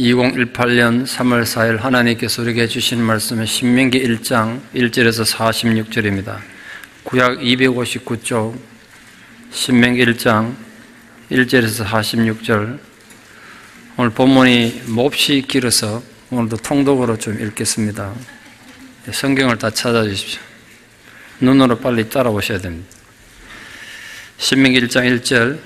2018년 3월 4일 하나님께서 우리에게 주신 말씀은 신명기 1장 1절에서 46절입니다. 구약 259쪽 신명기 1장 1절에서 46절. 오늘 본문이 몹시 길어서 오늘도 통독으로 좀 읽겠습니다. 성경을 다 찾아주십시오. 눈으로 빨리 따라오셔야 됩니다. 신명기 1장 1절.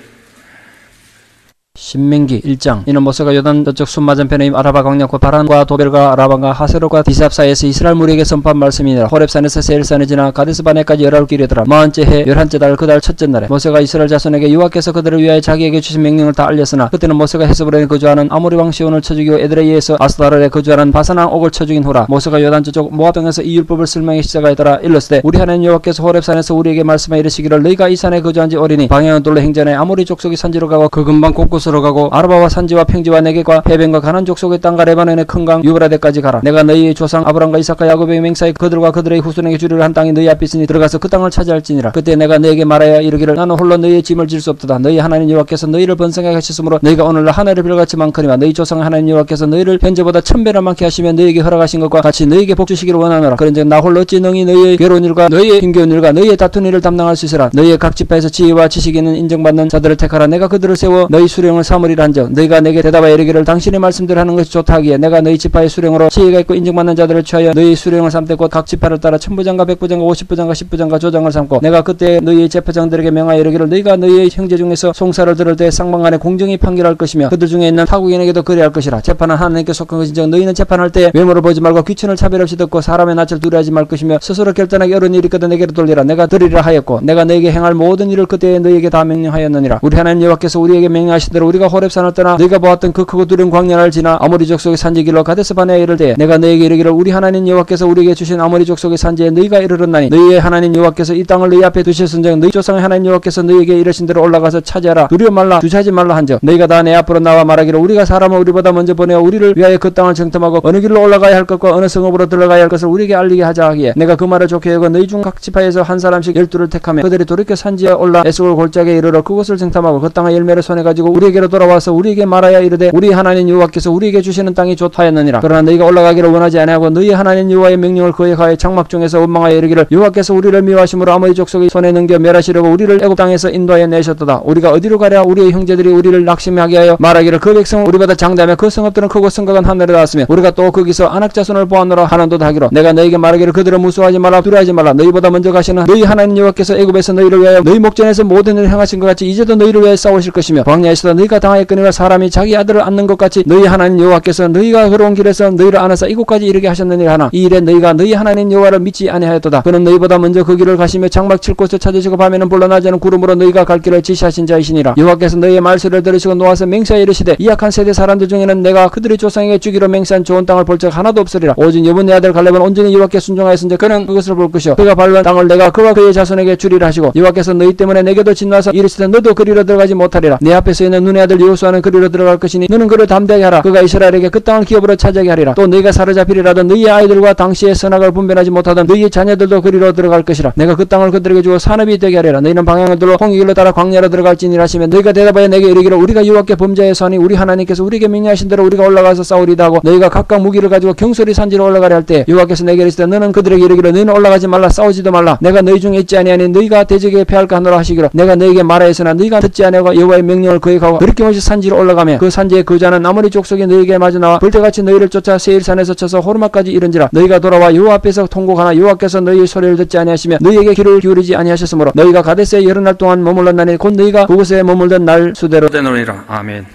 신명기 1장. 이는 모세가 요단 저쪽 숲 맞은편에 아라바 광야 곧 바란과 도벨과 아라반과 하세롯과 디삽 사이에서 이스라엘 무리에게 선포한 말씀이니라. 호렙산에서 세일산에 지나 가데스바네까지 열아홉 길이더라. 40째 해 11째 달 그 달 첫째 날에 모세가 이스라엘 자손에게 여호와께서 그들을 위하여 자기에게 주신 명령을 다 알렸으나 그때는 모세가 헤스브론에 거주하는 아모리 왕 시온을 쳐 죽이고 에드레이에서 아스다랄에 거주하는 바산 왕 옥을 쳐 죽인 후라. 모세가 요단 저쪽 모압 땅에서 이 율법을 설명하기 시작하였더라. 일렀으되 우리 하나님 여호와께서 호렙산에서 우리에게 말씀하여 이르시기를 너희가 이 산에 거주한 지 오리니 방향은 돌로 행전해 아모리 족속이 산지로 가고 그 근방 곳곳으로 가고 아르바와 산지와 평지와 네겝과 해변과 가난 족속의 땅과 레바논의 큰 강 유브라데까지 가라. 내가 너희의 조상 아브람과 이삭과 야곱의 맹사에 그들과 그들의 후손에게 주리를 한 땅이 너희 앞에 있으니 들어가서 그 땅을 차지할지니라. 그때 내가 너희에게 말하여 이르기를 나는 홀로 너희의 짐을 질 수 없도다. 너희 하나님 여호와께서 너희를 번성하게 하셨으므로 너희가 오늘날 하늘의 별같이 많거니와 너희 조상 하나님 여호와께서 너희를 현재보다 1000배나 많게 하시며 너희에게 허락하신 것과 같이 너희에게 복 주시기를 원하노라. 그런즉 나 홀로 어찌 능히 너희의 괴로운 일과 너희의 힘겨운 일과 너희의 다툰 일을 담당할 수 있으라. 너희의 각 지파에서 지혜와 지식이 있는 인정받는 자들을 택하라. 내가 그들을 세워 너희 수령을 삼으리라 한즉 너희가 내게 대답하여 이르기를 당신의 말씀대로 하는 것이 좋다 하기에 내가 너희 지파의 수령으로 지혜가 있고 인정받는 자들을 취하여 너희 수령을 삼되 곧 각 지파를 따라 천부장과 백부장과 50부장과 10부장과 조장을 삼고 내가 그때 너희의 제사장들에게 명하여 이르기를 너희가 너희의 형제 중에서 송사를 들을 때 쌍방간에 공정히 판결할 것이며 그들 중에 있는 타국인에게도 그리할 것이라. 재판은 하나님께 속한 것인즉 너희는 재판할 때 외모를 보지 말고 귀천을 차별 없이 듣고 사람의 낯을 두려워하지 말 것이며 스스로 결단하기 어려운 일이 있거든 내게로 돌리라. 내가 들으리라 하였고 내가 너희에게 행할 모든 일을 그때에 너희에게 다 명령하였느니라. 우리 하나님 여호와께서 우리에게 명령하신 대로 우리가 호렙산을 떠나 너희가 보았던 그 크고 두려운 광야를 지나 아모리 족속의 산지길로 가데스바네에 이를 때 내가 너희에게 이르기를 우리 하나님 여호와께서 우리에게 주신 아모리 족속의 산지에 너희가 이르렀나니 너희의 하나님 여호와께서 이 땅을 너희 앞에 두셨은즉 너희 조상의 하나님 여호와께서 너희에게 이르신 대로 올라가서 차지하라. 두려워 말라 주저하지 말라 한즉 너희가 다 내 앞으로 나와 말하기를 우리가 사람을 우리보다 먼저 보내어 우리를 위하여 그 땅을 정탐하고 어느 길로 올라가야 할 것과 어느 성읍으로 들어가야 할 것을 우리에게 알리게 하자 하기에 내가 그 말을 좋게 여겨 너희 중 각 지파에서 한 사람씩 12를 택하며 그들이 돌이켜 산지에 올라 에스골 골짜기에 이르러 그곳을 정탐하고 그 땅의 열매를 손에 가지고 우리에게로 돌아와서 우리에게 말하여 이르되 우리 하나님 여호와께서 우리에게 주시는 땅이 좋다 하였느니라. 그러나 너희가 올라가기를 원하지 아니하고 너희 하나님 여호와의 명령을 거역하여 장막 중에서 원망하여 이르기를 여호와께서 우리를 미워하심으로 아모리 족속의 손에 넘겨 멸하시려고 우리를 애굽 땅에서 인도하여 내셨도다. 우리가 어디로 가랴. 우리의 형제들이 우리를 낙심하게 하여 말하기를 그 백성은 우리보다 장대하며 그 성읍들은 크고 성곽은 하늘에 닿았으며 우리가 또 거기서 아낙 자손을 보았노라 하는도다 하기로 내가 너희에게 말하기를 그들을 무수하지 말라 두려워하지 말라. 너희보다 먼저 가시는 너희 하나님 여호와께서 애굽에서 너희를 위하여 너희 목전에서 모든 일을 행하신 것 같이 이제도 너희를 위하여 싸우실 것이며 광야에서도 너희가 당하였거니와 사람이 자기 아들을 안는 것 같이 너희 하나님 여호와께서 너희가 걸어온 길에서 너희를 안아서 이곳까지 이르게 하셨느니라 하나 이 일에 너희가 너희 하나님 여호와를 믿지 아니하였도다. 그는 너희보다 먼저 그 길을 가시며 장막 칠 곳을 찾으시고 밤에는 불러 낮에는 구름으로 너희가 갈 길을 지시하신 자이시니라. 여호와께서 너희의 말소리를 들으시고 놓아서 맹세하여 이르시되 이 악한 세대 사람들 중에는 내가 그들의 조상에게 주기로 맹세한 좋은 땅을 볼 적 하나도 없으리라. 오직 여분 내 아들 갈렙은 온전히 여호와께 순종하였은즉 그는 그것을 볼 것이요 그가 밟은 땅을 내가 그와 그의 자손에게 주리라 하시고 여호와께서 너희 때문에 내게도 진노하사 이르시되 너도 그리로 들어가지 못하리라. 내 앞에 서 있는 눈의 아들 여호수아는 그리로 들어갈 것이니 너는 그를 담대하게 하라. 그가 이스라엘에게 그 땅을 기업으로 차지하게 하리라. 또 너희가 사로잡히리라도 너희의 아이들과 당시의 선악을 분별하지 못하던 너희의 자녀들도 그리로 들어갈 것이라. 내가 그 땅을 그들에게 주어 산업이 되게 하리라. 너희는 방향을 둘러 홍해길로 따라 광야로 들어갈지니라 하시면 너희가 대답하여 내게 이르기를 우리가 여호와께 범죄하였사니 우리 하나님께서 우리에게 명령하신 대로 우리가 올라가서 싸우리다 하고 너희가 각각 무기를 가지고 경솔히 산지로 올라가려 할 때 여호와께서 내게 이르시되 너는 그들에게 이르기를 너희는 올라가지 말라 싸우지도 말라. 내가 너희 중에 있지 아니하니 너희가 대적에 패할까 하노라 하시기로 내가 너희에게 말하였으나 너희가 듣지 아니하고 여호와의 명령을 거역하고 들이김없이 산지로 올라가며 그 산지에 거주하는 아모리 족속이 너희에게 마주 나와 불때같이 너희를 쫓아 세일산에서 쳐서 호르마까지 이른지라. 너희가 돌아와 여호와 앞에서 통곡하나 여호와께서 너희의 소리를 듣지 아니하시며 너희에게 귀를 기울이지 아니하셨으므로 너희가 가데스에 여러 날 동안 머물렀나니 곧 너희가 그곳에 머물던 날 수대로 되노니라. 아멘.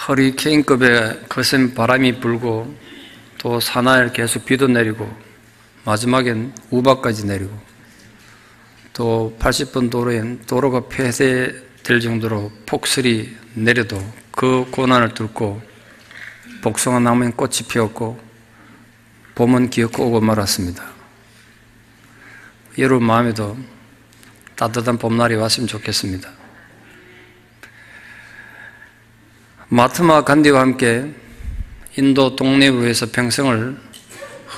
허리케인급의 거센 바람이 불고 또 사나이를 계속 비도 내리고 마지막엔 우박까지 내리고 또 80번 도로엔 도로가 폐쇄될 정도로 폭설이 내려도 그 고난을 뚫고 복숭아 나무엔 꽃이 피었고 봄은 기어코 오고 말았습니다. 여러분 마음에도 따뜻한 봄날이 왔으면 좋겠습니다. 마하트마 간디와 함께 인도 독립을 위해서 평생을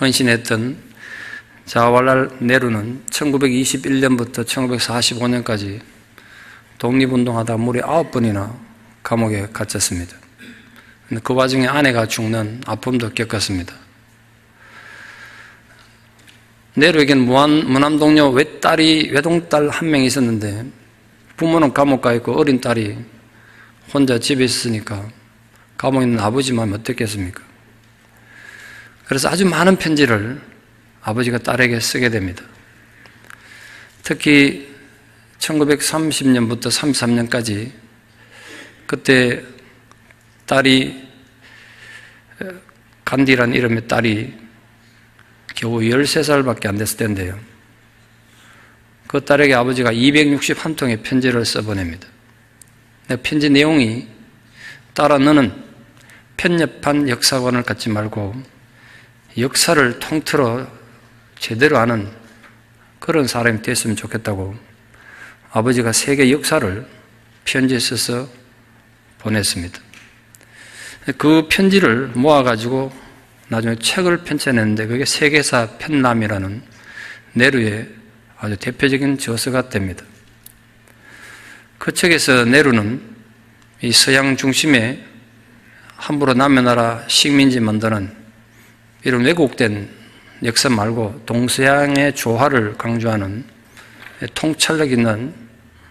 헌신했던 자와할랄 네루는 1921년부터 1945년까지 독립운동하다 무려 9번이나 감옥에 갇혔습니다. 그 와중에 아내가 죽는 아픔도 겪었습니다. 네로에게는 무남동료 외동딸 한 명이 있었는데 부모는 감옥 가 있고 어린 딸이 혼자 집에 있으니까 감옥에 있는 아버지만 어떻겠습니까? 그래서 아주 많은 편지를 아버지가 딸에게 쓰게 됩니다. 특히 1930년부터 33년까지 그때 딸이 간디라는 이름의 딸이 겨우 13살밖에 안 됐을 때인데요. 그 딸에게 아버지가 261통의 편지를 써보냅니다. 편지 내용이 딸아 너는 편협한 역사관을 갖지 말고 역사를 통틀어 제대로 아는 그런 사람이 됐으면 좋겠다고 아버지가 세계 역사를 편지에 써서 보냈습니다. 그 편지를 모아가지고 나중에 책을 편찬했는데 그게 세계사 편람이라는 네루의 아주 대표적인 저서가 됩니다. 그 책에서 네루는 이 서양 중심의 함부로 남의 나라 식민지 만드는 이런 왜곡된 역사 말고 동서양의 조화를 강조하는 통찰력 있는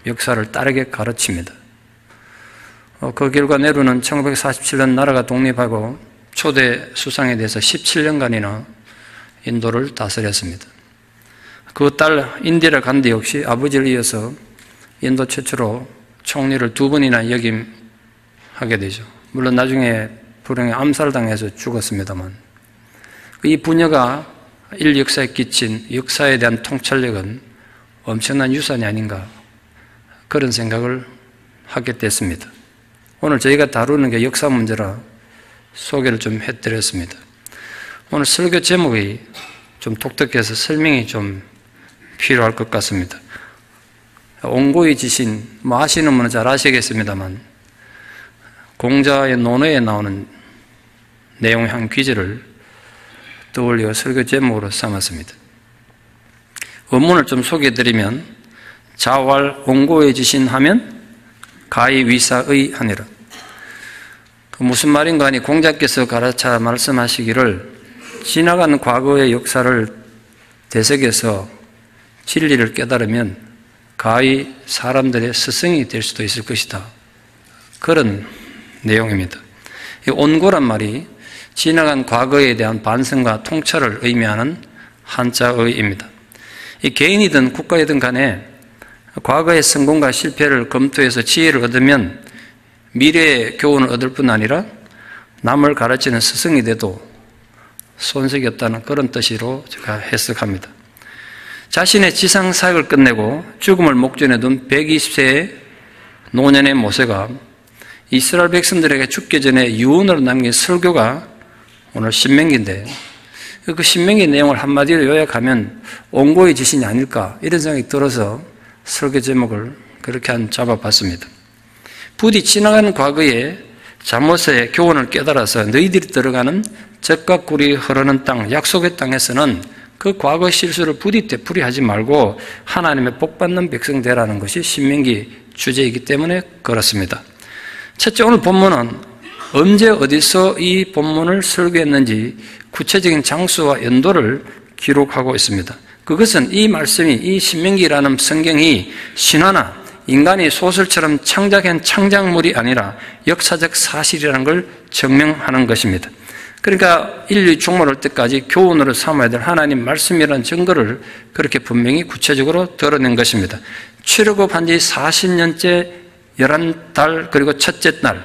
역사를 딸에게 가르칩니다. 그 결과 네루는 1947년 나라가 독립하고 초대 수상에 대해서 17년간이나 인도를 다스렸습니다. 그 딸 인디라 간디 역시 아버지를 이어서 인도 최초로 총리를 2번이나 역임하게 되죠. 물론 나중에 불행히 암살당해서 죽었습니다만 이 부녀가 인류 역사에 끼친 역사에 대한 통찰력은 엄청난 유산이 아닌가 그런 생각을 하게 됐습니다. 오늘 저희가 다루는 게 역사 문제라 소개를 좀 해드렸습니다. 오늘 설교 제목이 좀 독특해서 설명이 좀 필요할 것 같습니다. 옹고의 지신, 아시는 분은 잘 아시겠습니다만 공자의 논어에 나오는 내용의 한 귀절을 떠올려 설교 제목으로 삼았습니다. 원문을 좀 소개해드리면 자활 옹고의 지신 하면 가히 위사의 하니라. 무슨 말인가 하니 공자께서 가르쳐 말씀하시기를 지나간 과거의 역사를 되새겨서 진리를 깨달으면 가히 사람들의 스승이 될 수도 있을 것이다. 그런 내용입니다. 이 온고란 말이 지나간 과거에 대한 반성과 통찰을 의미하는 한자어입니다. 이 개인이든 국가이든 간에 과거의 성공과 실패를 검토해서 지혜를 얻으면 미래의 교훈을 얻을 뿐 아니라 남을 가르치는 스승이 돼도 손색이 없다는 그런 뜻으로 제가 해석합니다. 자신의 지상사역을 끝내고 죽음을 목전에 둔 120세의 노년의 모세가 이스라엘 백성들에게 죽기 전에 유언으로 남긴 설교가 오늘 신명기인데 그 신명기 내용을 한마디로 요약하면 옹고의 지신이 아닐까 이런 생각이 들어서 설교 제목을 그렇게 잡아봤습니다. 부디 지나가는 과거에 잘못의 교훈을 깨달아서 너희들이 들어가는 젖과 꿀이 흐르는 땅, 약속의 땅에서는 그 과거 실수를 부디 되풀이하지 말고 하나님의 복받는 백성 되라는 것이 신명기 주제이기 때문에 그렇습니다. 첫째, 오늘 본문은 언제 어디서 이 본문을 설교했는지 구체적인 장소와 연도를 기록하고 있습니다. 그것은 이 말씀이, 이 신명기라는 성경이 신화나 인간이 소설처럼 창작한 창작물이 아니라 역사적 사실이라는 걸 증명하는 것입니다. 그러니까 인류 종말할 때까지 교훈으로 삼아야 될 하나님 말씀이라는 증거를 그렇게 분명히 구체적으로 드러낸 것입니다. 출애굽한 지 40년째 11달 그리고 첫째 날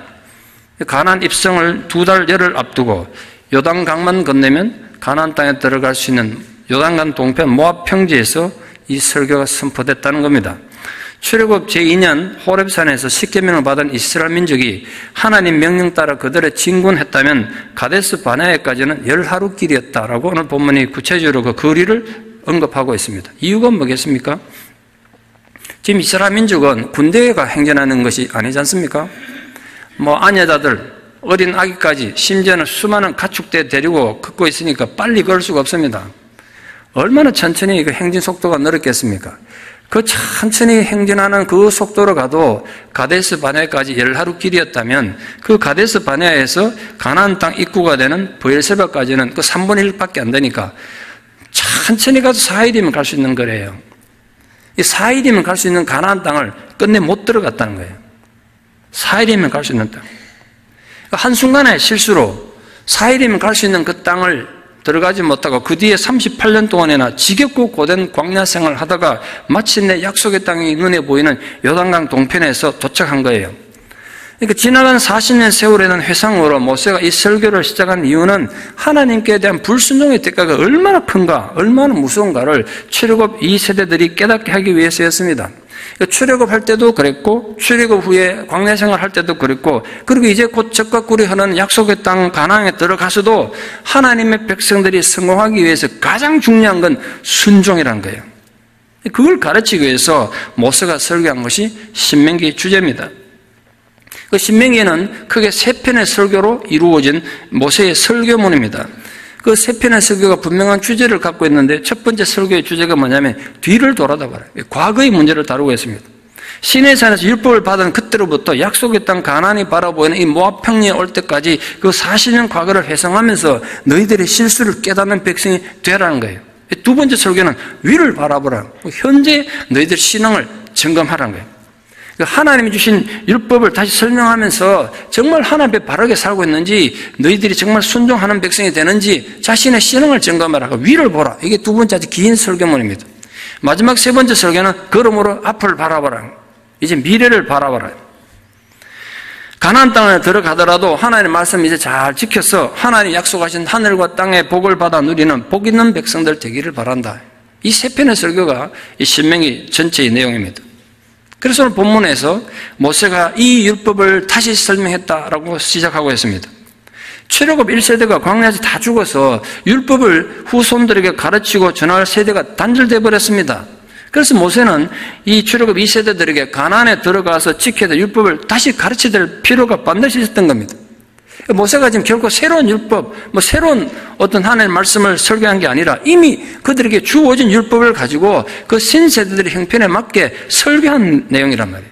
가나안 입성을 2달 열흘 앞두고 요단강만 건너면 가나안 땅에 들어갈 수 있는 요단강 동편 모압 평지에서 이 설교가 선포됐다는 겁니다. 출애굽 제2년 호렙산에서 10계명을 받은 이스라엘 민족이 하나님 명령 따라 그들의 진군했다면 가데스 바네아까지는 10하루 길이었다라고 오늘 본문이 구체적으로 그 거리를 언급하고 있습니다. 이유가 뭐겠습니까? 지금 이스라엘 민족은 군대가 행전하는 것이 아니지 않습니까? 아녀자들, 어린 아기까지 심지어는 수많은 가축대 데리고 걷고 있으니까 빨리 걸을 수가 없습니다. 얼마나 천천히 그 행진 속도가 늘었겠습니까? 그 천천히 행진하는 그 속도로 가도 가데스 바네아까지 10하루 길이었다면 그 가데스 바네아에서 가나안 땅 입구가 되는 브엘세바까지는 그 3분의 1밖에 안 되니까 천천히 가도 4일이면 갈 수 있는 거래요. 이 4일이면 갈 수 있는 가나안 땅을 끝내 못 들어갔다는 거예요. 4일이면 갈 수 있는 땅. 한순간의 실수로 4일이면 갈 수 있는 그 땅을 들어가지 못하고 그 뒤에 38년 동안이나 지겹고 고된 광야 생활을 하다가 마침내 약속의 땅이 눈에 보이는 요단강 동편에서 도착한 거예요. 그러니까 지나간 40년 세월에는 회상으로 모세가 이 설교를 시작한 이유는 하나님께 대한 불순종의 대가가 얼마나 큰가, 얼마나 무서운가를 출애굽 2세대들이 깨닫게 하기 위해서였습니다. 출애굽할 때도 그랬고 출애굽 후에 광야 생활할 때도 그랬고 그리고 이제 곧 젖과 꿀이 흐르는 약속의 땅 가나안에 들어가서도 하나님의 백성들이 성공하기 위해서 가장 중요한 건 순종이라는 거예요. 그걸 가르치기 위해서 모세가 설교한 것이 신명기 주제입니다. 그 신명기에는 크게 3편의 설교로 이루어진 모세의 설교문입니다. 그 3편의 설교가 분명한 주제를 갖고 있는데 첫 번째 설교의 주제가 뭐냐면 뒤를 돌아다 봐라. 과거의 문제를 다루고 있습니다. 시내산에서 율법을 받은 그때로부터 약속의 땅 가나안이 바라보이는 이 모압 평리에 올 때까지 그 40년 과거를 회상하면서 너희들의 실수를 깨닫는 백성이 되라는 거예요. 두 번째 설교는 위를 바라보라. 현재 너희들 신앙을 점검하라는 거예요. 하나님이 주신 율법을 다시 설명하면서 정말 하나님 앞에 바르게 살고 있는지 너희들이 정말 순종하는 백성이 되는지 자신의 신앙을 점검하라. 위를 보라. 이게 두 번째 아주 긴 설교문입니다. 마지막 세 번째 설교는 그러므로 앞을 바라보라. 이제 미래를 바라보라. 가나안 땅에 들어가더라도 하나님의 말씀 이제 잘 지켜서 하나님 약속하신 하늘과 땅의 복을 받아 누리는 복 있는 백성들 되기를 바란다. 이 세 편의 설교가 이 신명기 전체의 내용입니다. 그래서 오늘 본문에서 모세가 이 율법을 다시 설명했다라고 시작하고 있습니다. 출애굽 1세대가 광야에서 다 죽어서 율법을 후손들에게 가르치고 전할 세대가 단절되어 버렸습니다. 그래서 모세는 이 출애굽 2세대들에게 가나안에 들어가서 지켜야 될 율법을 다시 가르쳐야 될 필요가 반드시 있었던 겁니다. 모세가 지금 결코 새로운 율법, 새로운 어떤 하나님의 말씀을 설교한 게 아니라 이미 그들에게 주어진 율법을 가지고 그 신세대들의 형편에 맞게 설교한 내용이란 말이에요.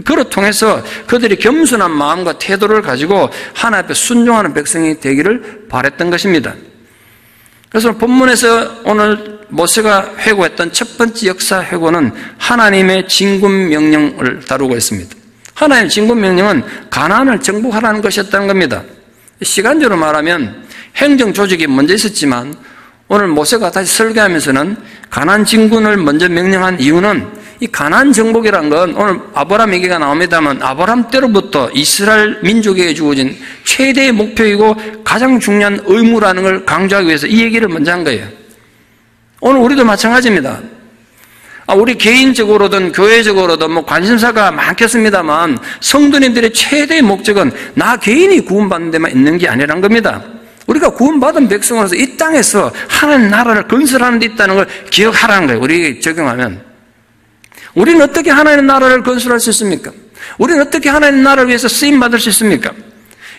그를 통해서 그들이 겸손한 마음과 태도를 가지고 하나님 앞에 순종하는 백성이 되기를 바랬던 것입니다. 그래서 본문에서 오늘 모세가 회고했던 첫 번째 역사 회고는 하나님의 진군 명령을 다루고 있습니다. 하나님의 진군 명령은 가나안을 정복하라는 것이었다는 겁니다. 시간적으로 말하면 행정 조직이 먼저 있었지만 오늘 모세가 다시 설교하면서는 가나안 진군을 먼저 명령한 이유는 이 가나안 정복이라는 건 오늘 아브라함 얘기가 나옵니다만 아브라함 때로부터 이스라엘 민족에게 주어진 최대의 목표이고 가장 중요한 의무라는 걸 강조하기 위해서 이 얘기를 먼저 한 거예요. 오늘 우리도 마찬가지입니다. 우리 개인적으로든 교회적으로든 관심사가 많겠습니다만 성도님들의 최대의 목적은 나 개인이 구원받는 데만 있는 게 아니란 겁니다. 우리가 구원받은 백성으로서 이 땅에서 하나님 나라를 건설하는 데 있다는 걸 기억하라는 거예요. 우리 적용하면. 우리는 어떻게 하나님 나라를 건설할 수 있습니까? 우리는 어떻게 하나님 나라를 위해서 쓰임받을 수 있습니까?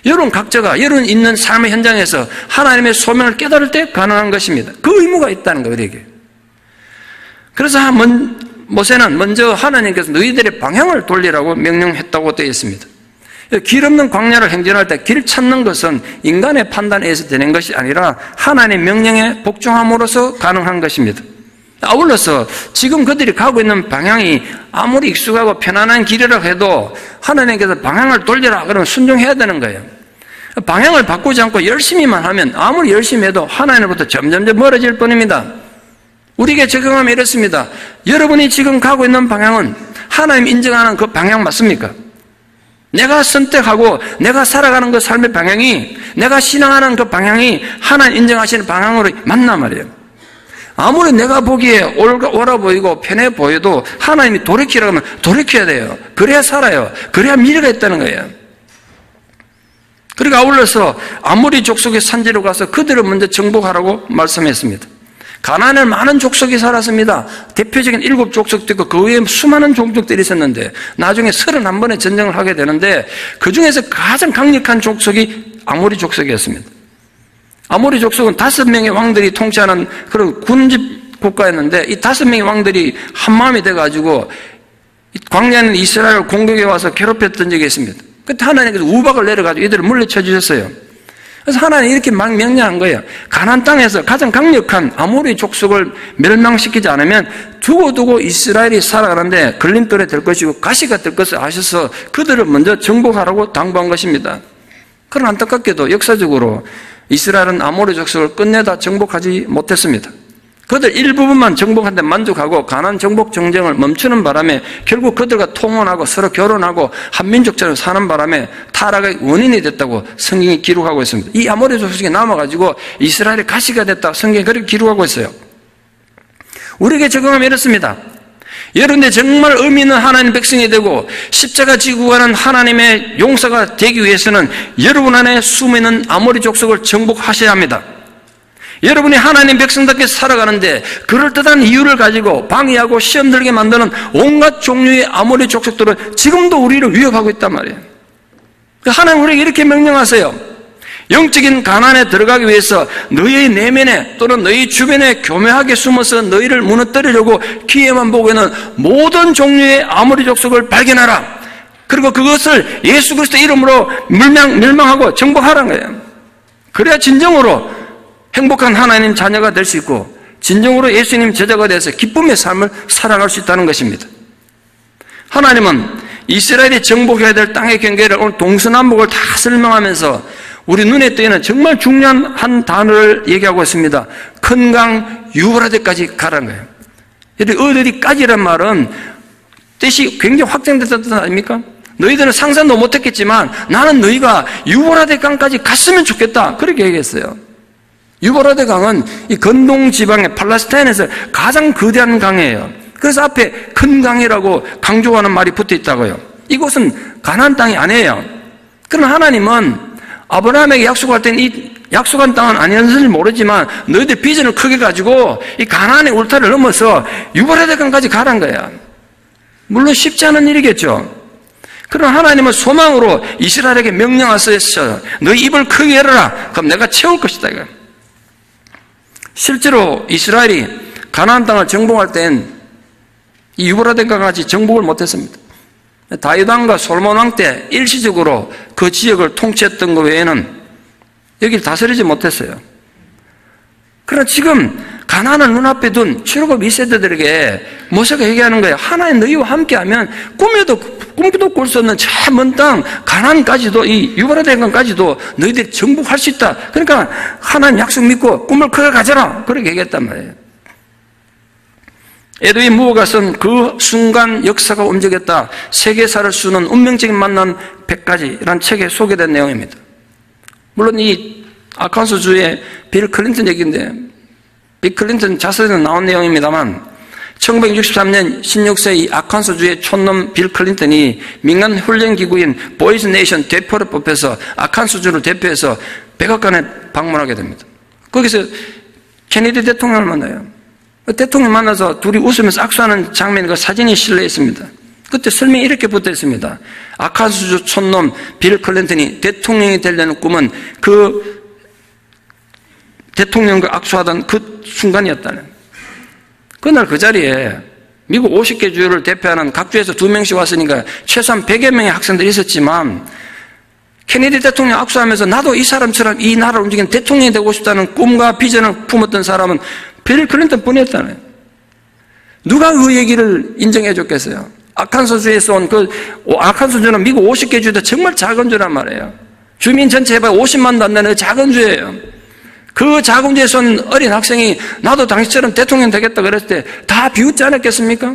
여러분 각자가 여러분 있는 삶의 현장에서 하나님의 소명을 깨달을 때 가능한 것입니다. 그 의무가 있다는 거예요, 우리에게. 그래서 모세는 먼저 하나님께서 너희들의 방향을 돌리라고 명령했다고 되어 있습니다. 길 없는 광야를 행진할 때 길 찾는 것은 인간의 판단에 의해서 되는 것이 아니라 하나님의 명령에 복종함으로써 가능한 것입니다. 아울러서 지금 그들이 가고 있는 방향이 아무리 익숙하고 편안한 길이라고 해도 하나님께서 방향을 돌리라 그러면 순종해야 되는 거예요. 방향을 바꾸지 않고 열심히만 하면 아무리 열심히 해도 하나님으로부터 점점 멀어질 뿐입니다. 우리에게 적용하면 이렇습니다. 여러분이 지금 가고 있는 방향은 하나님 인정하는 그 방향 맞습니까? 내가 선택하고 내가 살아가는 그 삶의 방향이 내가 신앙하는 그 방향이 하나님 인정하시는 방향으로 맞나 말이에요. 아무리 내가 보기에 옳아 보이고 편해 보여도 하나님이 돌이키라고 하면 돌이켜야 돼요. 그래야 살아요. 그래야 미래가 있다는 거예요. 그리고 아울러서 아모리 족속의 산지로 가서 그들을 먼저 정복하라고 말씀했습니다. 가나안에 많은 족속이 살았습니다. 대표적인 7족속도 있고 그 외에 수많은 종족들이 있었는데 나중에 31번의 전쟁을 하게 되는데 그 중에서 가장 강력한 족속이 아모리 족속이었습니다. 아모리 족속은 5명의 왕들이 통치하는 그런 국가였는데 이 5명의 왕들이 한마음이 돼가지고 광야에 있는 이스라엘을 공격해 와서 괴롭혔던 적이 있습니다. 그때 하나님께서 우박을 내려가지고 이들을 물리쳐 주셨어요. 그래서 하나님이 이렇게 막 명령한 거예요. 가나안 땅에서 가장 강력한 아모리 족속을 멸망시키지 않으면 두고두고 이스라엘이 살아가는데 걸림돌이 될 것이고 가시가 될 것을 아셔서 그들을 먼저 정복하라고 당부한 것입니다. 그러나 안타깝게도 역사적으로 이스라엘은 아모리 족속을 끝내다 정복하지 못했습니다. 그들 일부분만 정복한 데 만족하고 가나안 정복 정쟁을 멈추는 바람에 결국 그들과 통혼하고 서로 결혼하고 한민족처럼 사는 바람에 타락의 원인이 됐다고 성경이 기록하고 있습니다. 이 아모리 족속이 남아가지고 이스라엘의 가시가 됐다, 성경이 그렇게 기록하고 있어요. 우리에게 적용하면 이렇습니다. 여러분들 정말 의미 있는 하나님 백성이 되고 십자가 지고 가는 하나님의 용사가 되기 위해서는 여러분 안에 숨어있는 아모리 족속을 정복하셔야 합니다. 여러분이 하나님 백성답게 살아가는데 그럴듯한 이유를 가지고 방해하고 시험 들게 만드는 온갖 종류의 아모리 족속들은 지금도 우리를 위협하고 있단 말이에요. 하나님 우리에게 이렇게 명령하세요. 영적인 가난에 들어가기 위해서 너희의 내면에 또는 너희 주변에 교묘하게 숨어서 너희를 무너뜨리려고 기회만 보고 있는 모든 종류의 아모리 족속을 발견하라. 그리고 그것을 예수 그리스도 이름으로 멸망하고 정복하라는 거예요. 그래야 진정으로 행복한 하나님 자녀가 될 수 있고 진정으로 예수님 제자가 돼서 기쁨의 삶을 살아갈 수 있다는 것입니다. 하나님은 이스라엘이 정복해야 될 땅의 경계를 오늘 동서남북을 다 설명하면서 우리 눈에 띄는 정말 중요한 한 단어를 얘기하고 있습니다. 큰 강 유브라데까지 가라는 거예요. 어디까지란 말은 뜻이 굉장히 확장됐다는 뜻 아닙니까? 너희들은 상상도 못했겠지만 나는 너희가 유브라데 강까지 갔으면 좋겠다, 그렇게 얘기했어요. 유브라데 강은 이 건동 지방의 팔레스타인에서 가장 거대한 강이에요. 그래서 앞에 큰 강이라고 강조하는 말이 붙어 있다고요. 이곳은 가나안 땅이 아니에요. 그러나 하나님은 아브라함에게 약속할 때는 이 약속한 땅은 아니었는지 모르지만 너희들 비전을 크게 가지고 이 가나안의 울타리를 넘어서 유브라데 강까지 가란 거야. 물론 쉽지 않은 일이겠죠. 그러나 하나님은 소망으로 이스라엘에게 명령하셨어요. 너희 입을 크게 열어라. 그럼 내가 채울 것이다, 이거. 실제로 이스라엘이 가나안 땅을 정복할 땐 이 유브라데과 같이 정복을 못했습니다. 다윗 왕과 솔몬 왕 때 일시적으로 그 지역을 통치했던 것 외에는 여기를 다스리지 못했어요. 그러나 지금 가나안을 눈앞에 둔 출애굽 2세대들에게 모세가 얘기하는 거예요. 하나님 너희와 함께하면 꿈도 꿀 수 없는 저 먼 땅 가나안까지도 이 유브라데강까지도 너희들이 정복할 수 있다. 그러니까 하나님 약속 믿고 꿈을 크게 가져라, 그렇게 얘기했단 말이에요. 에도의 무호가 쓴 그 순간 역사가 움직였다, 세계사를 수는 운명적인 만남 100가지라는 책에 소개된 내용입니다. 물론 이 아칸소주의 빌 클린턴 얘기인데 빌 클린턴 자서전에 나온 내용입니다만 1963년 16세 이 아칸소주의 촌놈 빌 클린턴이 민간 훈련기구인 보이스 네이션 대표를 뽑혀서 아칸소주를 대표해서 백악관에 방문하게 됩니다. 거기서 케네디 대통령을 만나요. 대통령 만나서 둘이 웃으면서 악수하는 장면이 그 사진이 실려 있습니다. 그때 설명이 이렇게 붙어 있습니다. 아칸소주 촌놈 빌 클린턴이 대통령이 되려는 꿈은 그 대통령과 악수하던 그 순간이었다는. 그날 그 자리에 미국 50개 주를 대표하는 각 주에서 2명씩 왔으니까 최소한 100여 명의 학생들이 있었지만 케네디 대통령 악수하면서 나도 이 사람처럼 이 나라를 움직이는 대통령이 되고 싶다는 꿈과 비전을 품었던 사람은 빌 클린턴 뿐이었다네. 누가 그 얘기를 인정해 줬겠어요? 아칸소주에서 온 아칸소주는 미국 50개 주도 정말 작은 주란 말이에요. 주민 전체 해봐야 50만도 안 되는 작은 주예요. 그 작은 주에서 온 어린 학생이 나도 당시처럼 대통령 되겠다 그랬을 때 다 비웃지 않았겠습니까?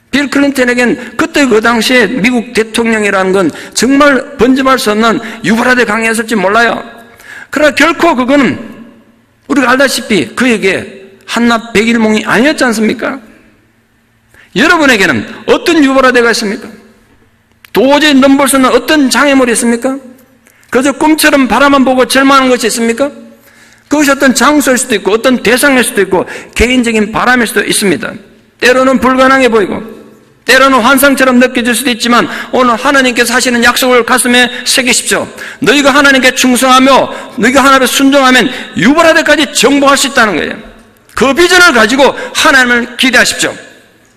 빌 클린턴에겐 그때 그 당시에 미국 대통령이라는 건 정말 번짐할 수 없는 유브라데 강이었을지 몰라요. 그러나 결코 그거는 우리가 알다시피 그에게 한낱 백일몽이 아니었지 않습니까? 여러분에게는 어떤 유브라데가 있습니까? 도저히 넘볼 수 없는 어떤 장애물이 있습니까? 그저 꿈처럼 바라만 보고 절망하는 것이 있습니까? 그것이 어떤 장소일 수도 있고 어떤 대상일 수도 있고 개인적인 바람일 수도 있습니다. 때로는 불가능해 보이고 때로는 환상처럼 느껴질 수도 있지만 오늘 하나님께서 하시는 약속을 가슴에 새기십시오. 너희가 하나님께 충성하며 너희가 하나님께 순종하면 유브라데까지 정복할 수 있다는 거예요. 그 비전을 가지고 하나님을 기대하십시오.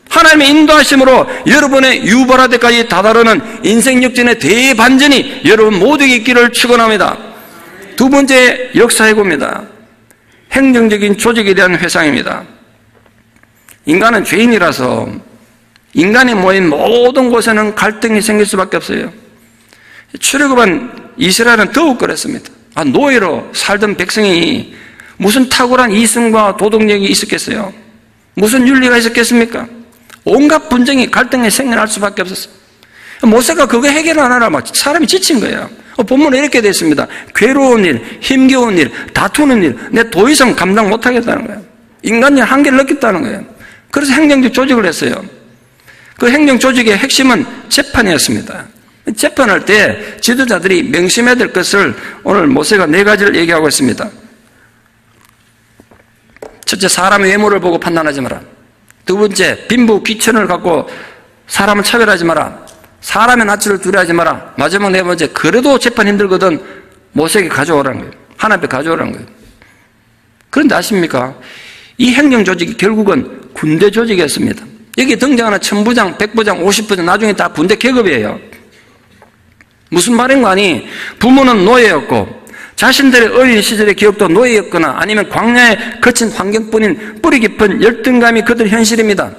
하나님의 인도하심으로 여러분의 유발화대까지 다다르는 인생 역전의 대반전이 여러분 모두에게 있기를 축원합니다. 두 번째 역사해봅니다. 행정적인 조직에 대한 회상입니다. 인간은 죄인이라서 인간이 모인 모든 곳에는 갈등이 생길 수밖에 없어요. 출애굽한 이스라엘은 더욱 그랬습니다. 노예로 살던 백성이 무슨 탁월한 이성과 도덕력이 있었겠어요? 무슨 윤리가 있었겠습니까? 온갖 분쟁이 갈등이 생겨날 수밖에 없었어요. 모세가 그거 해결 안 하라 막 사람이 지친 거예요. 본문에 이렇게 되어 있습니다. 괴로운 일, 힘겨운 일, 다투는 일, 내 더 이상 감당 못하겠다는 거예요. 인간의 한계를 느꼈다는 거예요. 그래서 행정적 조직을 했어요. 그 행정 조직의 핵심은 재판이었습니다. 재판할 때 지도자들이 명심해야 될 것을 오늘 모세가 4가지를 얘기하고 있습니다. 첫째, 사람의 외모를 보고 판단하지 마라. 두 번째, 빈부 귀천을 갖고 사람을 차별하지 마라. 사람의 낯을 두려워하지 마라. 마지막 4번째, 그래도 재판 힘들거든 모세에게 가져오라는 거예요. 하나님 앞에 가져오라는 거예요. 그런데 아십니까? 이 행정 조직이 결국은 군대 조직이었습니다. 여기 등장하는 1000부장, 100부장, 50부장 나중에 다 군대 계급이에요. 무슨 말인가 하니 부모는 노예였고 자신들의 어린 시절의 기억도 노예였거나 아니면 광야에 거친 환경뿐인 뿌리 깊은 열등감이 그들 현실입니다.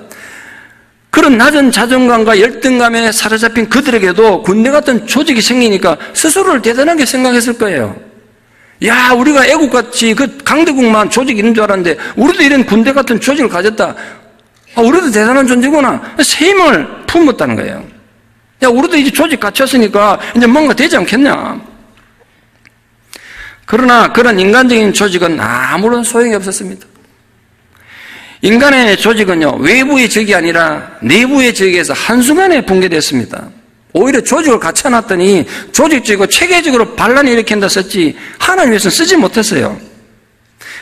그런 낮은 자존감과 열등감에 사로잡힌 그들에게도 군대 같은 조직이 생기니까 스스로를 대단하게 생각했을 거예요. 야, 우리가 애국같이 그 강대국만 조직이 있는 줄 알았는데 우리도 이런 군대 같은 조직을 가졌다. 우리도 대단한 존재구나. 새 힘을 품었다는 거예요. 야, 우리도 이제 조직 갖췄으니까 이제 뭔가 되지 않겠냐. 그러나 그런 인간적인 조직은 아무런 소용이 없었습니다. 인간의 조직은요, 외부의 적이 아니라 내부의 적에서 한순간에 붕괴됐습니다. 오히려 조직을 갖춰놨더니 조직적이고 체계적으로 반란을 일으킨다 썼지 하나님 위해서는 쓰지 못했어요.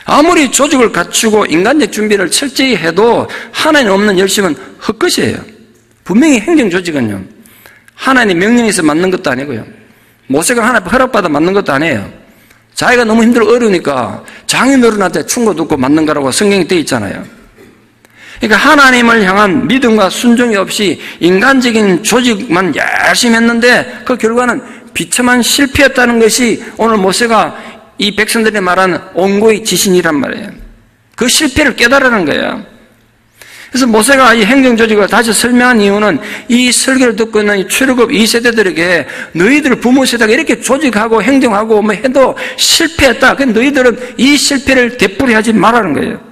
아무리 조직을 갖추고 인간적 준비를 철저히 해도 하나님 없는 열심은 헛것이에요. 분명히 행정조직은요, 하나님 명령에서 만든 것도 아니고요, 모세가 하나님 허락받아 만든 것도 아니에요. 자기가 너무 힘들어 어려우니까 장인어른한테 충고 듣고 만든 거라고 성경에 되어 있잖아요. 그러니까 하나님을 향한 믿음과 순종이 없이 인간적인 조직만 열심히 했는데 그 결과는 비참한 실패였다는 것이 오늘 모세가 이 백성들이 말하는 온고의 지신이란 말이에요. 그 실패를 깨달으라는 거예요. 그래서 모세가 이 행정조직을 다시 설명한 이유는 이 설교를 듣고 있는 이 출애굽 2세대들에게 너희들 부모 세대가 이렇게 조직하고 행정하고 뭐 해도 실패했다. 그러니까 너희들은 이 실패를 되풀이하지 말라는 거예요.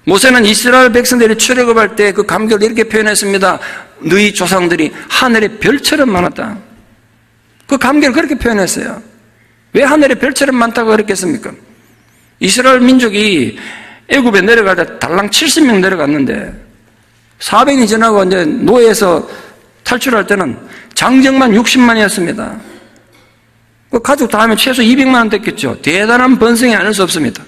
모세는 이스라엘 백성들이 출애굽할 때 그 감격을 이렇게 표현했습니다. 너희 조상들이 하늘의 별처럼 많았다. 그 감격을 그렇게 표현했어요. 왜 하늘의 별처럼 많다고 그랬겠습니까? 이스라엘 민족이 애굽에 내려갈 때 달랑 70명 내려갔는데 400년이 지나고 이제 노예에서 탈출할 때는 장정만 60만이었습니다. 그 가족 다 하면 최소 200만 원 됐겠죠. 대단한 번성이 아닐 수 없습니다.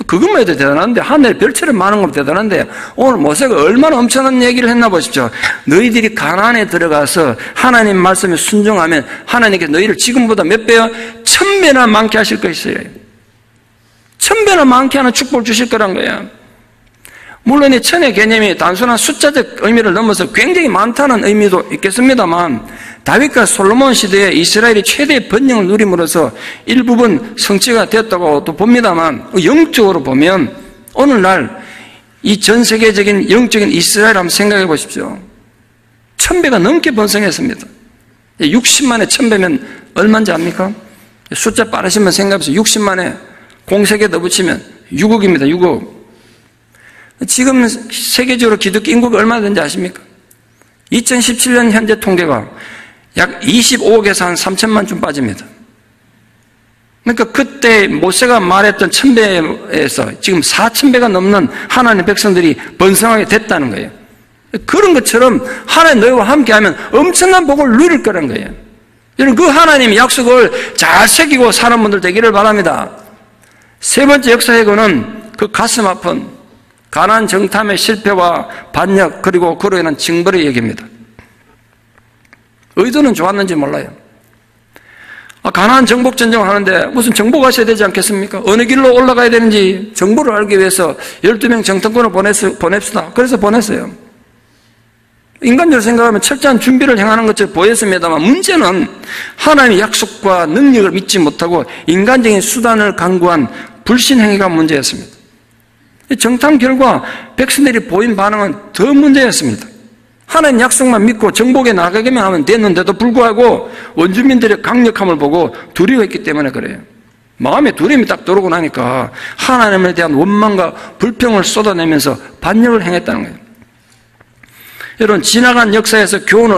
그것만 해도 대단한데 하늘의 별처럼 많은 건 대단한데 오늘 모세가 얼마나 엄청난 얘기를 했나 보십시오. 너희들이 가나안에 들어가서 하나님 말씀에 순종하면 하나님께 너희를 지금보다 몇 배요? 1000배나 많게 하실 것이에요. 1000배나 많게 하는 축복을 주실 거란 거예요. 물론 이 천의 개념이 단순한 숫자적 의미를 넘어서 굉장히 많다는 의미도 있겠습니다만 다윗과 솔로몬 시대에 이스라엘이 최대의 번영을 누림으로써 일부분 성취가 되었다고 또 봅니다만 영적으로 보면 오늘날 이 전 세계적인 영적인 이스라엘 한번 생각해 보십시오. 1000배가 넘게 번성했습니다. 60만에 1000배면 얼마인지 압니까? 숫자 빠르시면 생각해 보세요. 60만에 공세계 더 붙이면 6억입니다. 6억. 지금 세계적으로 기독교 인구가 얼마나 되는지 아십니까? 2017년 현재 통계가 약 25억에서 한 3천만쯤 빠집니다. 그러니까 그때 모세가 말했던 1000배에서 지금 4000배가 넘는 하나님의 백성들이 번성하게 됐다는 거예요. 그런 것처럼 하나님 너희와 함께하면 엄청난 복을 누릴 거란 거예요. 여러분 그 하나님의 약속을 잘 새기고 사는 분들 되기를 바랍니다. 세 번째 역사회고는 그 가슴 아픈 가나안 정탐의 실패와 반역 그리고 그로 인한 징벌의 얘기입니다. 의도는 좋았는지 몰라요. 가나안 정복 전쟁을 하는데 무슨 정복하셔야 되지 않겠습니까? 어느 길로 올라가야 되는지 정보를 알기 위해서 12명 정탐꾼을 보냅시다. 그래서 보냈어요. 인간적으로 생각하면 철저한 준비를 행하는 것처럼 보였습니다만 문제는 하나님의 약속과 능력을 믿지 못하고 인간적인 수단을 강구한 불신행위가 문제였습니다. 정탐 결과 백성들이 보인 반응은 더 문제였습니다. 하나님 약속만 믿고 정복에 나가기만 하면 됐는데도 불구하고 원주민들의 강력함을 보고 두려워했기 때문에 그래요. 마음에 두려움이 딱 들어오고 나니까 하나님에 대한 원망과 불평을 쏟아내면서 반역을 행했다는 거예요. 여러분, 지나간 역사에서 교훈을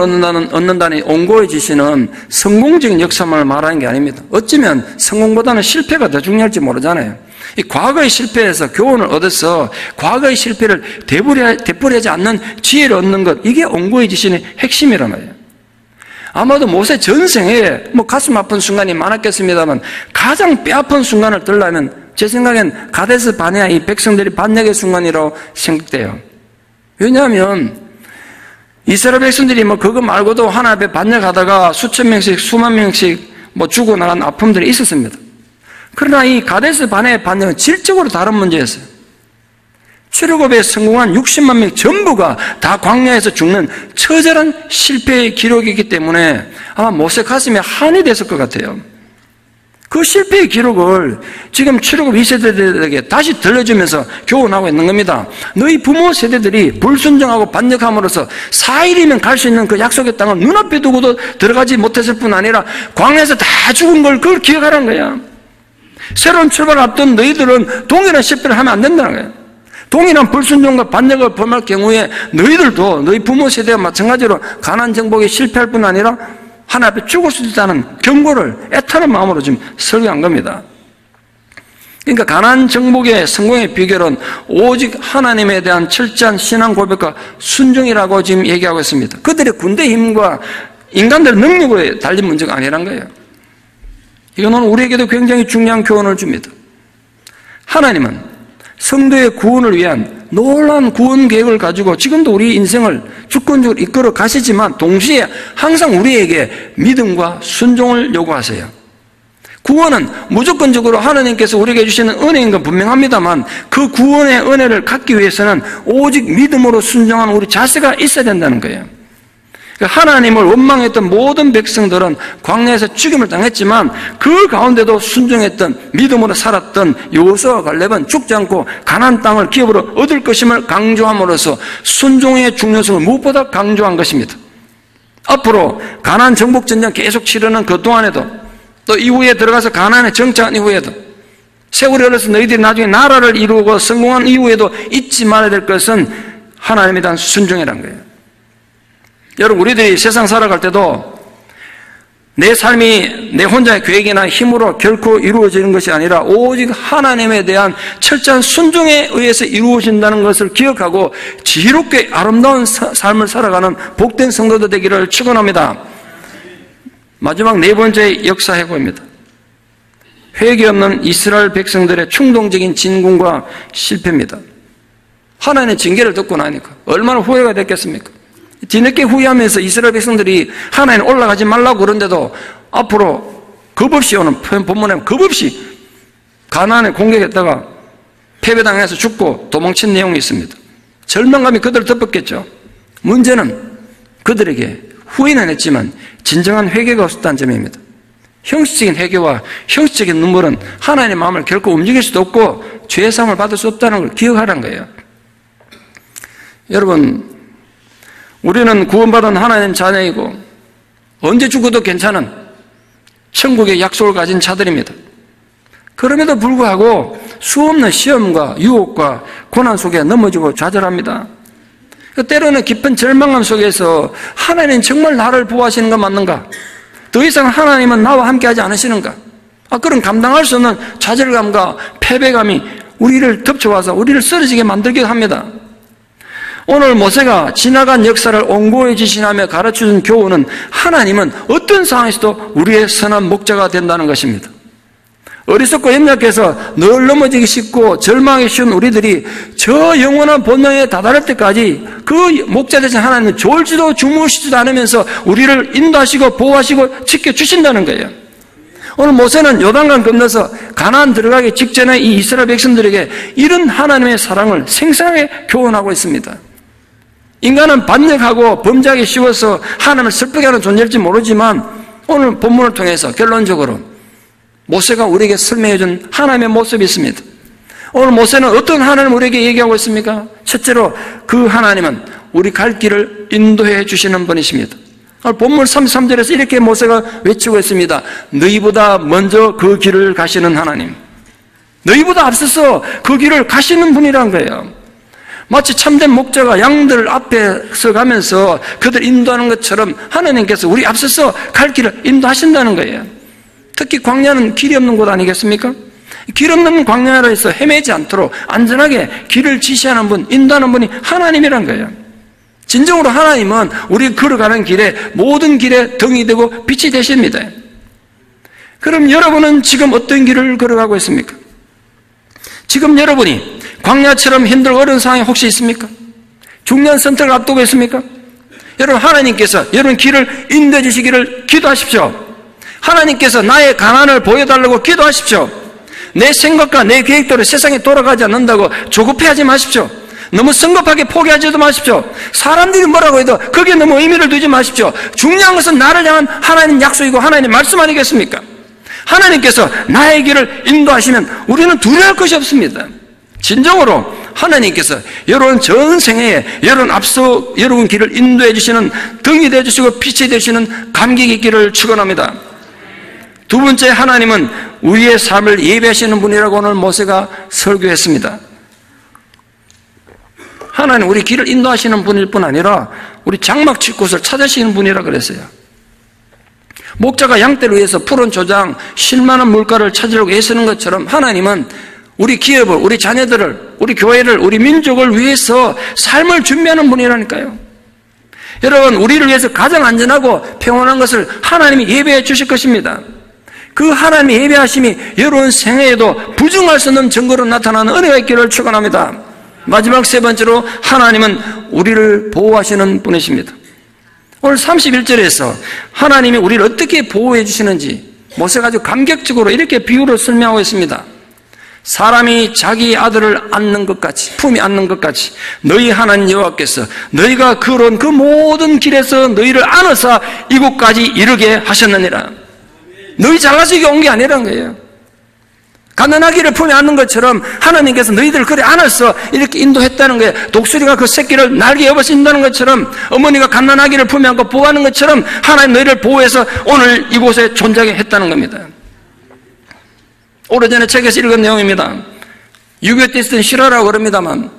얻는다는 온고의 지시는 성공적인 역사만을 말하는 게 아닙니다. 어쩌면 성공보다는 실패가 더 중요할지 모르잖아요. 이 과거의 실패에서 교훈을 얻어서 과거의 실패를 되풀이하지 않는 지혜를 얻는 것, 이게 온고의 지시의 핵심이란 말이에요. 아마도 모세 전생에 가슴 아픈 순간이 많았겠습니다만 가장 뼈아픈 순간을 들려면 제 생각엔 가데스 바네아 이 백성들이 반역의 순간이라고 생각돼요. 왜냐하면 이스라엘 백성들이 그거 말고도 하나님 앞에 반역하다가 수천 명씩 수만 명씩 죽어나간 아픔들이 있었습니다. 그러나 이 가데스 바네아의 반역은 질적으로 다른 문제였어요. 출애굽에 성공한 60만 명 전부가 다 광야에서 죽는 처절한 실패의 기록이기 때문에 아마 모세 가슴에 한이 됐을 것 같아요. 그 실패의 기록을 지금 출애굽 2세대들에게 다시 들려주면서 교훈하고 있는 겁니다. 너희 부모 세대들이 불순종하고 반역함으로써 4일이면 갈 수 있는 그 약속의 땅을 눈앞에 두고도 들어가지 못했을 뿐 아니라 광야에서 다 죽은 걸 그걸 기억하라는 거야. 새로운 출발을 앞둔 너희들은 동일한 실패를 하면 안 된다는 거예요. 동일한 불순종과 반역을 범할 경우에 너희들도 너희 부모 세대와 마찬가지로 가나안 정복에 실패할 뿐 아니라 하나님 앞에 죽을 수도 있다는 경고를 애타는 마음으로 지금 설교한 겁니다. 그러니까 가나안 정복의 성공의 비결은 오직 하나님에 대한 철저한 신앙 고백과 순종이라고 지금 얘기하고 있습니다. 그들의 군대 힘과 인간들의 능력으로 달린 문제가 아니란 거예요. 이거는 우리에게도 굉장히 중요한 교훈을 줍니다. 하나님은 성도의 구원을 위한 놀라운 구원 계획을 가지고 지금도 우리 인생을 주권적으로 이끌어 가시지만 동시에 항상 우리에게 믿음과 순종을 요구하세요. 구원은 무조건적으로 하나님께서 우리에게 주시는 은혜인 건 분명합니다만 그 구원의 은혜를 갖기 위해서는 오직 믿음으로 순종하는 우리 자세가 있어야 된다는 거예요. 하나님을 원망했던 모든 백성들은 광야에서 죽임을 당했지만 그 가운데도 순종했던 믿음으로 살았던 여호수아와 갈렙은 죽지 않고 가나안 땅을 기업으로 얻을 것임을 강조함으로써 순종의 중요성을 무엇보다 강조한 것입니다. 앞으로 가나안 정복 전쟁 계속 치르는 그 동안에도 또 이후에 들어가서 가나안에 정착한 이후에도 세월이 흘러서 너희들이 나중에 나라를 이루고 성공한 이후에도 잊지 말아야 될 것은 하나님에 대한 순종이라는 거예요. 여러분, 우리들이 세상 살아갈 때도 내 삶이 내 혼자의 계획이나 힘으로 결코 이루어지는 것이 아니라 오직 하나님에 대한 철저한 순종에 의해서 이루어진다는 것을 기억하고 지혜롭게 아름다운 삶을 살아가는 복된 성도들 되기를 축원합니다. 마지막 네 번째 역사 해보입니다. 회개 없는 이스라엘 백성들의 충동적인 진군과 실패입니다. 하나님의 징계를 듣고 나니까 얼마나 후회가 됐겠습니까? 뒤늦게 후회하면서 이스라엘 백성들이 하나님 올라가지 말라고 그런데도 앞으로 겁없이 오는 본문에 겁없이 가나안에 공격했다가 패배당해서 죽고 도망친 내용이 있습니다. 절망감이 그들을 덮었겠죠. 문제는 그들에게 후회는 했지만 진정한 회개가 없었다는 점입니다. 형식적인 회개와 형식적인 눈물은 하나님의 마음을 결코 움직일 수도 없고 죄사함을 받을 수 없다는 걸 기억하라는 거예요. 여러분, 우리는 구원받은 하나님 자녀이고 언제 죽어도 괜찮은 천국의 약속을 가진 자들입니다. 그럼에도 불구하고 수없는 시험과 유혹과 고난 속에 넘어지고 좌절합니다. 때로는 깊은 절망감 속에서 하나님 정말 나를 보호하시는 거 맞는가? 더 이상 하나님은 나와 함께하지 않으시는가? 그런 감당할 수 없는 좌절감과 패배감이 우리를 덮쳐와서 우리를 쓰러지게 만들기도 합니다. 오늘 모세가 지나간 역사를 온고히 지신하며 가르쳐준 교훈은 하나님은 어떤 상황에서도 우리의 선한 목자가 된다는 것입니다. 어리석고 연약해서 늘 넘어지기 쉽고 절망하기 쉬운 우리들이 저 영원한 본능에 다다를 때까지 그 목자 되신 하나님은 졸지도 주무시지도 않으면서 우리를 인도하시고 보호하시고 지켜주신다는 거예요. 오늘 모세는 요단강 건너서 가나안 들어가기 직전에 이 이스라엘 백성들에게 이런 하나님의 사랑을 생생하게 교훈하고 있습니다. 인간은 반역하고 범죄하기 쉬워서 하나님을 슬프게 하는 존재일지 모르지만 오늘 본문을 통해서 결론적으로 모세가 우리에게 설명해 준 하나님의 모습이 있습니다. 오늘 모세는 어떤 하나님을 우리에게 얘기하고 있습니까? 첫째로 그 하나님은 우리 갈 길을 인도해 주시는 분이십니다. 오늘 본문 33절에서 이렇게 모세가 외치고 있습니다. 너희보다 먼저 그 길을 가시는 하나님. 너희보다 앞서서 그 길을 가시는 분이란 거예요. 마치 참된 목자가 양들 앞에 서가면서 그들 인도하는 것처럼 하나님께서 우리 앞서서 갈 길을 인도하신다는 거예요. 특히 광야는 길이 없는 곳 아니겠습니까? 길 없는 광야로 해서 헤매지 않도록 안전하게 길을 지시하는 분, 인도하는 분이 하나님이란 거예요. 진정으로 하나님은 우리 걸어가는 길에 모든 길에 등이 되고 빛이 되십니다. 그럼 여러분은 지금 어떤 길을 걸어가고 있습니까? 지금 여러분이 광야처럼 힘들고 어려운 상황이 혹시 있습니까? 중요한 선택을 앞두고 있습니까? 여러분, 하나님께서 여러분 길을 인도해 주시기를 기도하십시오. 하나님께서 나의 가난을 보여달라고 기도하십시오. 내 생각과 내 계획대로 세상에 돌아가지 않는다고 조급해하지 마십시오. 너무 성급하게 포기하지도 마십시오. 사람들이 뭐라고 해도 거기에 너무 의미를 두지 마십시오. 중요한 것은 나를 향한 하나님 약속이고 하나님 말씀 아니겠습니까? 하나님께서 나의 길을 인도하시면 우리는 두려울 것이 없습니다. 진정으로 하나님께서 여러분 전생에 여러분 앞서 여러분 길을 인도해 주시는 등이 되어 주시고 빛이 되시는 감격이 있기를 축원합니다. 두 번째, 하나님은 우리의 삶을 예배하시는 분이라고 오늘 모세가 설교했습니다. 하나님 우리 길을 인도하시는 분일 뿐 아니라 우리 장막 칠 곳을 찾으시는 분이라 그랬어요. 목자가 양떼를 위해서 푸른 조장 쉴만한 물가를 찾으려고 애쓰는 것처럼 하나님은 우리 기업을, 우리 자녀들을, 우리 교회를, 우리 민족을 위해서 삶을 준비하는 분이라니까요. 여러분, 우리를 위해서 가장 안전하고 평온한 것을 하나님이 예배해 주실 것입니다. 그 하나님의 예배하심이 여러분 생애에도 부정할 수 없는 증거로 나타나는 은혜가 있기를 축원합니다. 마지막 세 번째로, 하나님은 우리를 보호하시는 분이십니다. 오늘 31절에서 하나님이 우리를 어떻게 보호해 주시는지 모세가 아주 감격적으로 이렇게 비유로 설명하고 있습니다. 사람이 자기 아들을 안는 것 같이, 품에 안는 것 같이 너희 하나님 여호와께서 너희가 걸어온 그 모든 길에서 너희를 안으사 이곳까지 이르게 하셨느니라. 너희 잘나서기 온 게 아니란 거예요. 가난하기를 품에 안는 것처럼 하나님께서 너희들 그래 안아서 이렇게 인도했다는 거예요. 독수리가 그 새끼를 날개에 업어신다는 것처럼, 어머니가 가난하기를 품에 안고 보호하는 것처럼 하나님 너희를 보호해서 오늘 이곳에 존재하게 했다는 겁니다. 오래전에 책에서 읽은 내용입니다. 6.25 때 있었던 실화라고 그럽니다만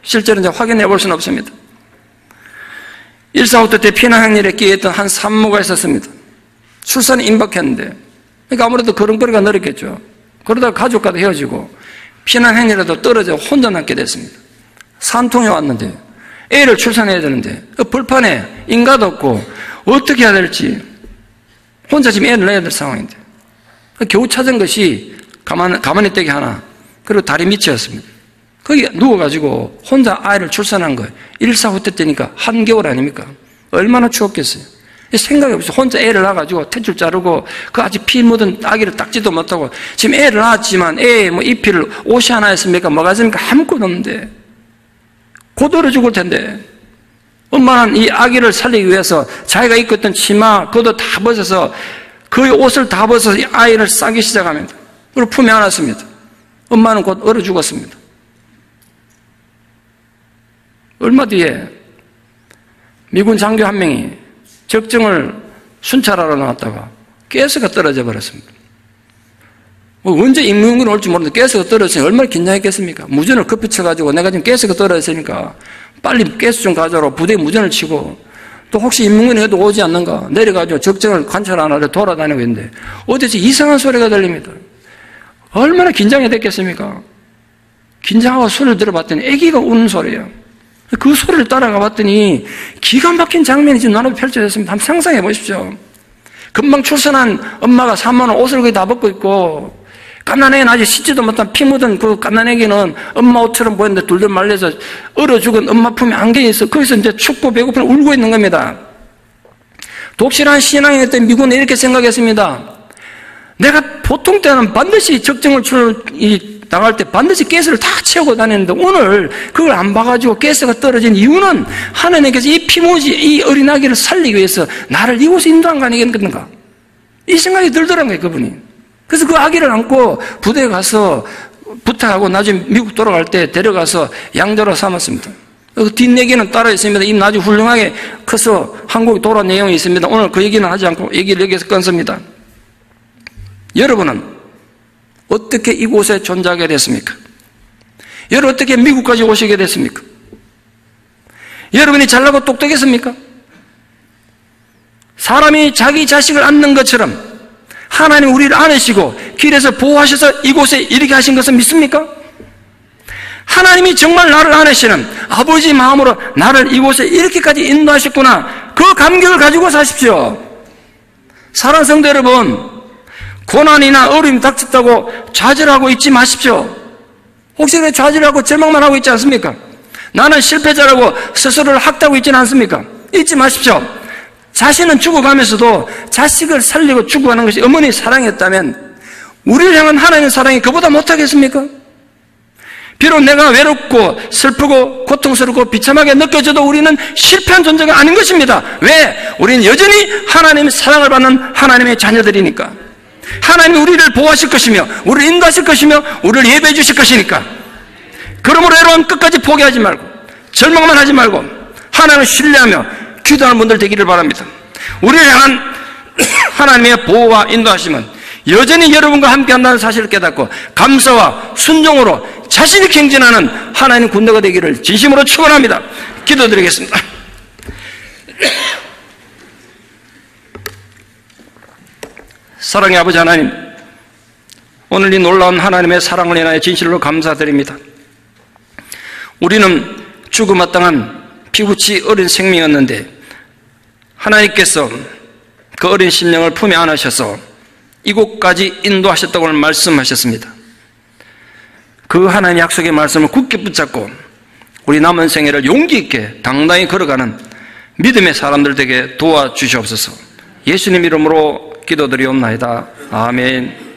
실제로 이제 확인해 볼 수는 없습니다. 1.4.5 때 피난행렬에 끼어있던 한 산모가 있었습니다. 출산이 임박했는데, 그러니까 아무래도 걸음걸이가 느렸겠죠. 그러다가 가족과도 헤어지고 피난행렬에도 떨어져 혼자 남게 됐습니다. 산통에 왔는데 애를 출산해야 되는데 그 벌판에 인가도 없고 어떻게 해야 될지 혼자 지금 애를 낳아야 될 상황인데 겨우 찾은 것이 가만히 떼기 하나, 그리고 다리 밑이었습니다. 거기 누워가지고 혼자 아이를 출산한 거예요. 1.4.5 때니까 한겨울 아닙니까? 얼마나 추웠겠어요. 생각이 없이 혼자 애를 낳아가지고 탯줄 자르고 그 아직 피 묻은 아기를 닦지도 못하고 지금 애를 낳았지만 애 뭐 이피를 옷이 하나 있습니까? 뭐가 있습니까? 아무것도 없는데 곧 얼어 죽을 텐데 엄마는 이 아기를 살리기 위해서 자기가 입고 있던 치마, 겉옷 다 벗어서 그 옷을 다 벗어서 이 아이를 싸기 시작합니다. 그리고 품에 안았습니다. 엄마는 곧 얼어 죽었습니다. 얼마 뒤에 미군 장교 한 명이 적정을 순찰하러 나왔다가 가스가 떨어져 버렸습니다. 언제 인문군이 올지 모르는데 가스가 떨어졌으니 얼마나 긴장했겠습니까? 무전을 급히 쳐가지고 내가 지금 가스가 떨어졌으니까 빨리 가스 좀 가져라 부대에 무전을 치고, 또 혹시 인문군이 해도 오지 않는가 내려가지고 적정을 관찰 안 하려 돌아다니고 있는데 어디서 이상한 소리가 들립니다. 얼마나 긴장이 됐겠습니까? 긴장하고 소리를 들어봤더니 아기가 우는 소리예요. 그 소리를 따라가 봤더니 기가 막힌 장면이 지금 눈앞에 펼쳐졌습니다. 한번 상상해 보십시오. 금방 출산한 엄마가 산모는 옷을 거의 다 벗고 있고, 갓난애기는 아직 씻지도 못한 피 묻은 그 갓난애기는 엄마 옷처럼 보였는데 둘둘 말려서 얼어 죽은 엄마 품에 안겨 있어. 거기서 이제 춥고 배고프면 울고 있는 겁니다. 독실한 신앙이었던 미군은 이렇게 생각했습니다. 내가 보통 때는 반드시 적정을 나갈 때 반드시 가스를 다 채우고 다녔는데 오늘 그걸 안 봐가지고 가스가 떨어진 이유는 하나님께서 이 피모지, 이 어린아기를 살리기 위해서 나를 이곳에 인도한 거 아니겠는가? 이 생각이 들더란 거예요, 그분이. 그래서 그 아기를 안고 부대에 가서 부탁하고 나중에 미국 돌아갈 때 데려가서 양자로 삼았습니다. 그 뒷얘기는 따로 있습니다. 이 아주 훌륭하게 커서 한국에 돌아온 내용이 있습니다. 오늘 그 얘기는 하지 않고 얘기를 여기서 끊습니다. 여러분은 어떻게 이곳에 존재하게 됐습니까? 여러분 어떻게 미국까지 오시게 됐습니까? 여러분이 잘나고 똑똑했습니까? 사람이 자기 자식을 안는 것처럼 하나님 우리를 안으시고 길에서 보호하셔서 이곳에 이르게 하신 것을 믿습니까? 하나님이 정말 나를 안으시는 아버지 마음으로 나를 이곳에 이렇게까지 인도하셨구나. 그 감격을 가지고 사십시오. 사랑하는 성도 여러분, 고난이나 어려움이 닥쳤다고 좌절하고 있지 마십시오. 혹시 왜 좌절하고 절망만 하고 있지 않습니까? 나는 실패자라고 스스로를 학대하고 있지는 않습니까? 잊지 마십시오. 자신은 죽어가면서도 자식을 살리고 죽어가는 것이 어머니의 사랑이었다면 우리를 향한 하나님의 사랑이 그보다 못하겠습니까? 비록 내가 외롭고 슬프고 고통스럽고 비참하게 느껴져도 우리는 실패한 존재가 아닌 것입니다. 왜? 우리는 여전히 하나님의 사랑을 받는 하나님의 자녀들이니까. 하나님이 우리를 보호하실 것이며 우리를 인도하실 것이며 우리를 예배해 주실 것이니까. 그러므로 여러분 끝까지 포기하지 말고 절망만 하지 말고 하나님을 신뢰하며 기도하는 분들 되기를 바랍니다. 우리를 향한 하나님의 보호와 인도하심은 여전히 여러분과 함께 한다는 사실을 깨닫고 감사와 순종으로 자신이 경진하는 하나님 군대가 되기를 진심으로 축원합니다. 기도드리겠습니다. 사랑의 아버지 하나님, 오늘 이 놀라운 하나님의 사랑을 인하여 진실로 감사드립니다. 우리는 죽음마땅한 피부치 어린 생명이었는데 하나님께서 그 어린 심령을 품에 안으셔서 이곳까지 인도하셨다고 말씀하셨습니다. 그 하나님의 약속의 말씀을 굳게 붙잡고 우리 남은 생애를 용기 있게 당당히 걸어가는 믿음의 사람들 되게 도와주시옵소서. 예수님 이름으로 기도드리옵나이다. 아멘.